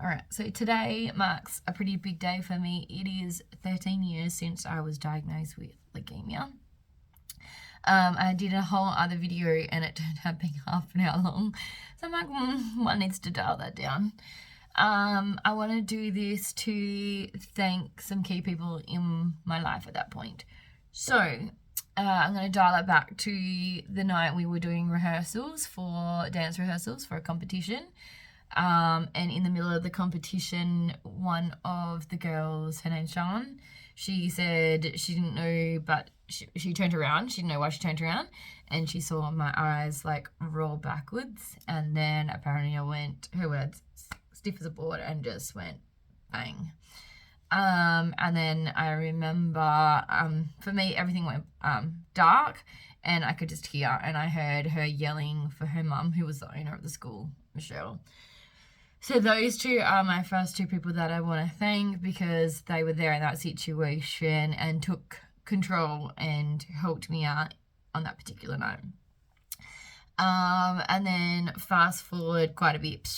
All right, so today marks a pretty big day for me. It is 13 years since I was diagnosed with leukemia. I did a whole other video and it turned out being half an hour long. So I'm like, one needs to dial that down. I want to do this to thank some key people in my life at that point. So I'm going to dial it back to the night we were doing dance rehearsals for a competition. And in the middle of the competition, one of the girls, her name's Sean, she said she didn't know, but she turned around. She didn't know why she turned around, and she saw my eyes like roll backwards. And then apparently I went, her words, stiff as a board, and just went bang. And then I remember, for me, everything went dark, and I could just hear, and I heard her yelling for her mum, who was the owner of the school, Michelle. So those two are my first two people that I want to thank, because they were there in that situation and took control and helped me out on that particular night. And then fast forward quite a bit,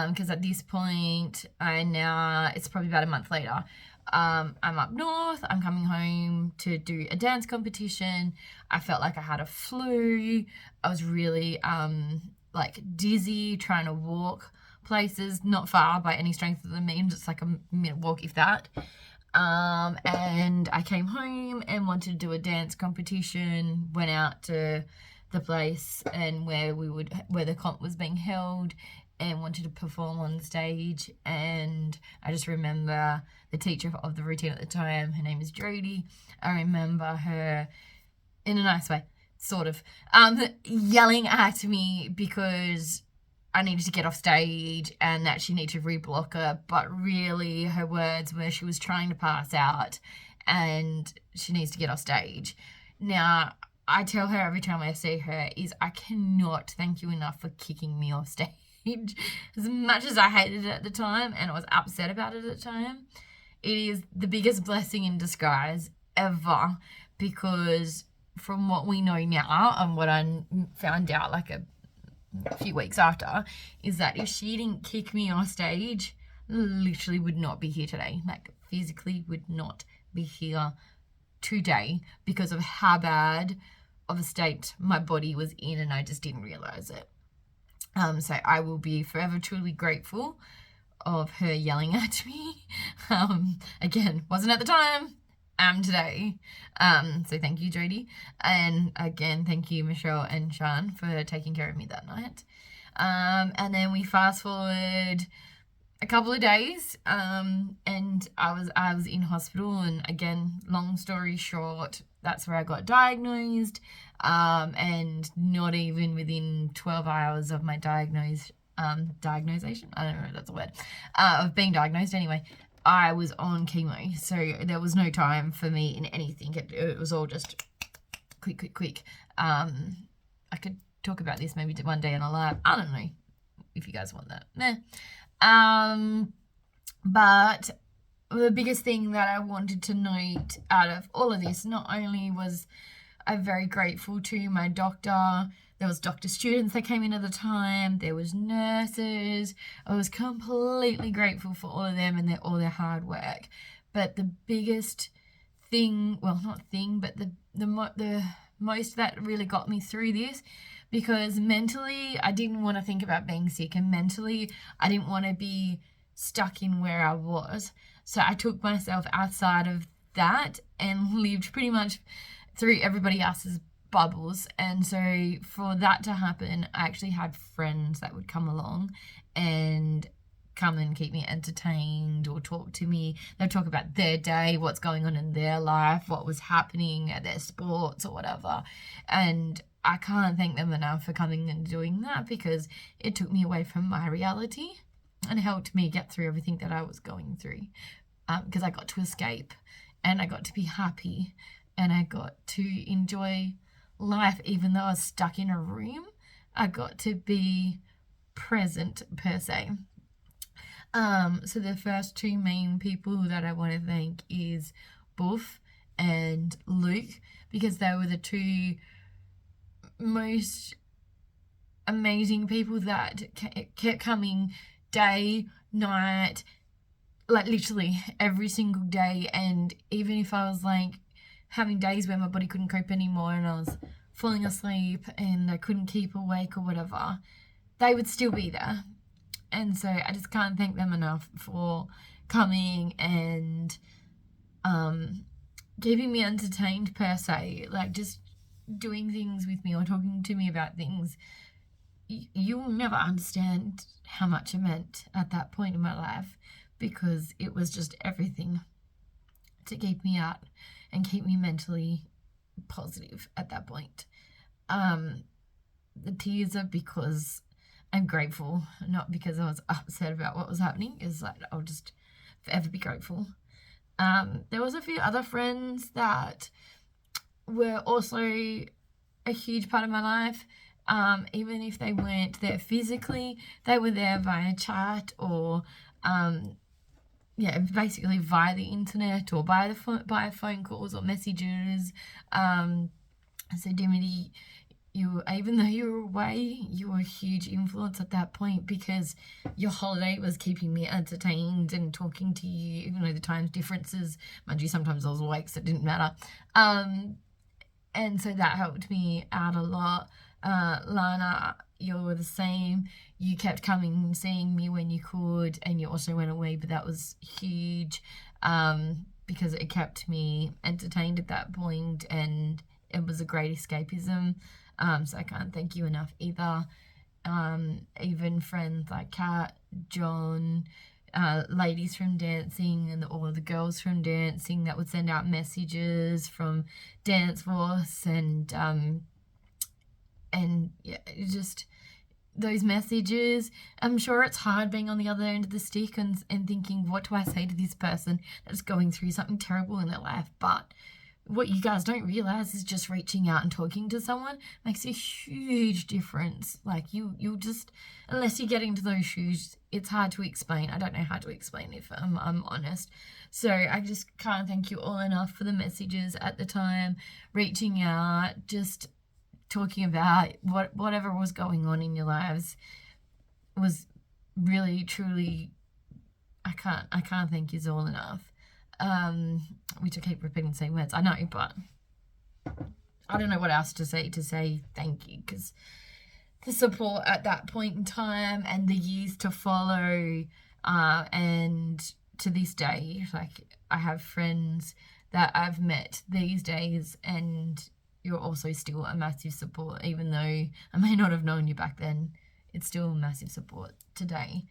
because at this point, it's probably about a month later. I'm up north, I'm coming home to do a dance competition. I felt like I had a flu. I was really dizzy, trying to walk places, not far by any strength of the means, it's like a minute walk if that. And I came home and wanted to do a dance competition, went out to the place and where the comp was being held, and wanted to perform on stage. And I just remember the teacher of the routine at the time, her name is Jody. I remember her, in a nice way, sort of, yelling at me because I needed to get off stage and that she needed to reblock her, but really her words were she was trying to pass out and she needs to get off stage. Now, I tell her every time I see her is I cannot thank you enough for kicking me off stage. As much as I hated it at the time and I was upset about it at the time, it is the biggest blessing in disguise ever, because from what we know now and what I found out like a few weeks after, is that if she didn't kick me off stage, literally would not be here today. Like physically would not be here today because of how bad of a state my body was in, and I just didn't realize it. So I will be forever truly grateful of her yelling at me. Again, wasn't at the time, am today. So thank you, Jodie. And again, thank you, Michelle and Sean, for taking care of me that night. And then we fast forward a couple of days, and I was in hospital, and again, long story short, that's where I got diagnosed. And not even within 12 hours of my diagnosation, I don't know if that's a word, of being diagnosed anyway, I was on chemo. So there was no time for me in anything. It was all just quick. I could talk about this maybe one day in a live. I don't know if you guys want that. But the biggest thing that I wanted to note out of all of this, not only was I'm very grateful to my doctor, there was doctor students that came in at the time, there was nurses. I was completely grateful for all of them and all their hard work. But the biggest thing, well, not thing, but the most that really got me through this, because mentally I didn't want to think about being sick, and mentally I didn't want to be stuck in where I was. So I took myself outside of that and lived pretty much through everybody else's bubbles. And so for that to happen, I actually had friends that would come along and come and keep me entertained or talk to me. They'd talk about their day, what's going on in their life, what was happening at their sports or whatever. And I can't thank them enough for coming and doing that, because it took me away from my reality and helped me get through everything that I was going through, because I got to escape and I got to be happy and I got to enjoy life. Even though I was stuck in a room, I got to be present per se. So the first two main people that I want to thank is Buff and Luke, because they were the two most amazing people that kept coming day night, like literally every single day. And even if I was like having days where my body couldn't cope anymore and I was falling asleep and I couldn't keep awake or whatever, they would still be there. And so I just can't thank them enough for coming and keeping me entertained per se, like just doing things with me or talking to me about things. You'll never understand how much it meant at that point in my life, because it was just everything to keep me out and keep me mentally positive at that point. The tears are because I'm grateful, not because I was upset about what was happening. It's like I'll just forever be grateful. There was a few other friends that were also a huge part of my life. Even if they weren't there physically, they were there via chat or basically via the internet or by phone calls or messages. So Dimity, even though you were away, you were a huge influence at that point, because your holiday was keeping me entertained and talking to you, even though the time differences, mind you, sometimes I was awake, so it didn't matter. And so that helped me out a lot. Lana, you were the same. You kept coming and seeing me when you could, and you also went away, but that was huge, because it kept me entertained at that point, and it was a great escapism. So I can't thank you enough either. Even friends like Kat, John, ladies from dancing, and all of the girls from dancing that would send out messages from Dance Force, and yeah, just those messages. I'm sure it's hard being on the other end of the stick and thinking, what do I say to this person that's going through something terrible in their life? But what you guys don't realize is just reaching out and talking to someone makes a huge difference. Like you'll just, unless you get into those shoes, it's hard to explain. I don't know how to explain if I'm honest. So I just can't thank you all enough for the messages at the time, reaching out, just talking about whatever was going on in your lives was really, truly, I can't thank you all enough. Which I keep repeating the same words, I know, but I don't know what else to say thank you, because the support at that point in time and the years to follow, and to this day, like I have friends that I've met these days, and you're also still a massive support, even though I may not have known you back then. It's still a massive support today.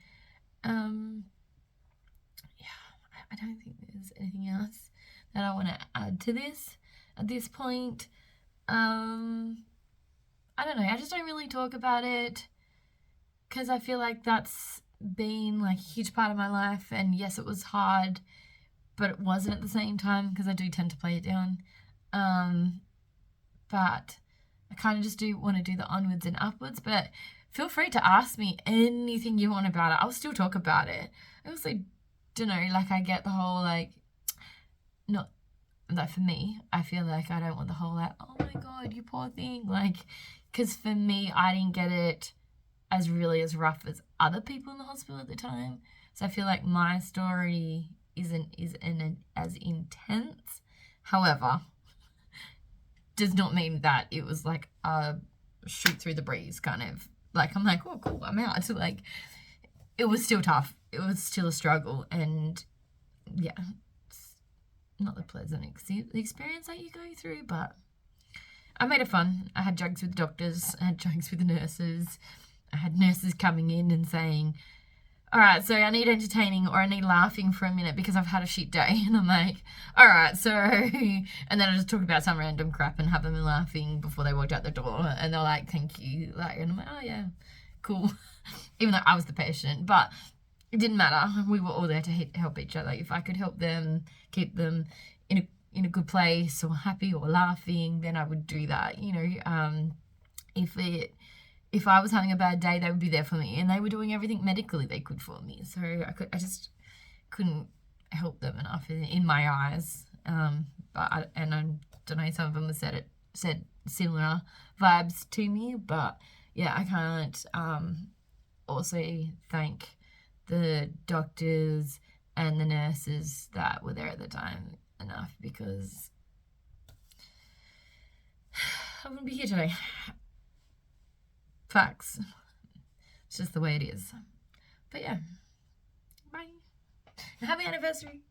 I don't think there's anything else that I want to add to this at this point. I don't know. I just don't really talk about it because I feel like that's been like a huge part of my life. And yes, it was hard, but it wasn't at the same time, because I do tend to play it down. But I kind of just do want to do the onwards and upwards. But feel free to ask me anything you want about it. I'll still talk about it. I also don't know, like I get the whole like, not like for me, I feel like I don't want the whole like, oh my god, you poor thing, like, because for me, I didn't get it as really as rough as other people in the hospital at the time. So I feel like my story isn't as intense. However, does not mean that it was like a shoot through the breeze kind of, like I'm like, oh cool, I'm out. So like it was still tough. It was still a struggle, and yeah, it's not the pleasant experience that you go through, but I made it fun. I had jokes with the doctors, I had jokes with the nurses. I had nurses coming in and saying, all right, so I need entertaining or I need laughing for a minute because I've had a shit day. And I'm like, all right, so, and then I just talk about some random crap and have them laughing before they walked out the door. And they're like, thank you. Like, and I'm like, oh yeah, cool. Even though I was the patient, but it didn't matter. We were all there to help each other. If I could help them, keep them in a good place or happy or laughing, then I would do that. You know, if I was having a bad day, they would be there for me, and they were doing everything medically they could for me. So I just couldn't help them enough in my eyes. But I don't know, some of them have said similar vibes to me, but yeah, I can't also thank the doctors and the nurses that were there at the time enough, because I wouldn't be here today. Facts. It's just the way it is. But yeah. Bye. Happy anniversary.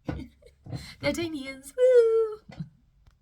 13 years. Woo!